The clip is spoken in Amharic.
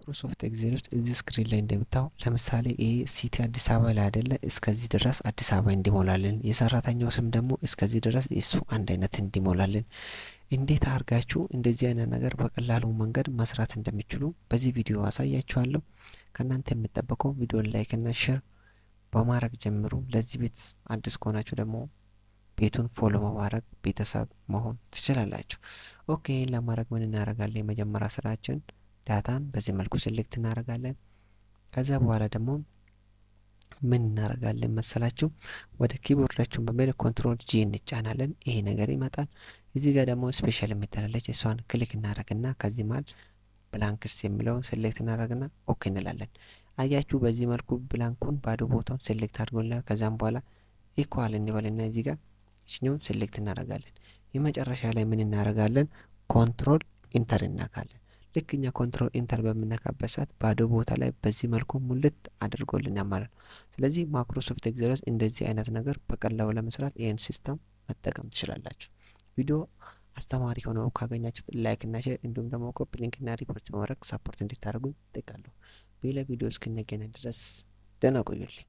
ማይክሮሶፍት ኤክሴል ውስጥ እዚህ ስክሪን ላይ እንደምታው ለምሳሌ ይሄ ሲቲ አዲስ አበባ ላይ አይደለ እስከዚህ ድረስ አዲስ አበባ እንዲሞላልን የሰራተኛው ስም ደግሞ እስከዚህ ድረስ እሱ አንድ አይነት እንዲሞላልን እንዴት አድርጋችሁ እንደዚህ አይነት ነገር በቀላሉ መንገድ መስራት እንደሚችሉ በዚህ ቪዲዮ አሳያችኋለሁ። ከእናንተ የሚጠበቀው ቪዲዮን ላይክ እና ሼር በማድረግ ጀምሩ። ለዚህ ቤት አዲስ ከሆናችሁ ደግሞ ቤቱን ፎሎ በማድረግ ቤተሰብ መሆን ትችላላችሁ። ኦኬ ለማድረግ ምን እናደርጋለን? የመጀመሪያ ስራችን ዳታን በዚህ መልኩ ሴሌክት እናደርጋለን። ከዛ በኋላ ደግሞ ምን እናደርጋለን መሰላችሁ? ወደ ኪቦርዳችሁን በመሄድ ኮንትሮል ጂ እንጫናለን። ይሄ ነገር ይመጣል። እዚህ ጋር ደግሞ ስፔሻል የምትላለች እሷን ክሊክ እናደርግና ከዚህ መሃል ብላንክስ የሚለውን ሴሌክት እናደርግና ኦኬ እንላለን። አያችሁ በዚህ መልኩ ብላንኩን ባዶ ቦታውን ሴሌክት አድርጎልናል። ከዛም በኋላ ኢኳል እንበልና እዚህ ጋር እኛውን ሴሌክት እናደርጋለን። የመጨረሻ ላይ ምን እናደርጋለን? ኮንትሮል ኢንተር እናካለን። ልክ እኛ ኮንትሮል ኢንተር በምነካበት ሰዓት ባዶ ቦታ ላይ በዚህ መልኩ ሙልት አድርጎልናል ማለት ነው። ስለዚህ ማይክሮሶፍት ኤክሴል ውስጥ እንደዚህ አይነት ነገር በቀላሉ ለመስራት ይህን ሲስተም መጠቀም ትችላላችሁ። ቪዲዮ አስተማሪ ሆኖ ካገኛችሁት ላይክ እና ሼር እንዲሁም ደግሞ ኮፒ ሊንክ እና ሪፖርት በማድረግ ሰፖርት እንድታደርጉኝ እጠይቃለሁ። በሌላ ቪዲዮ እስክንገናኝ ድረስ ደህና ቆዩልኝ።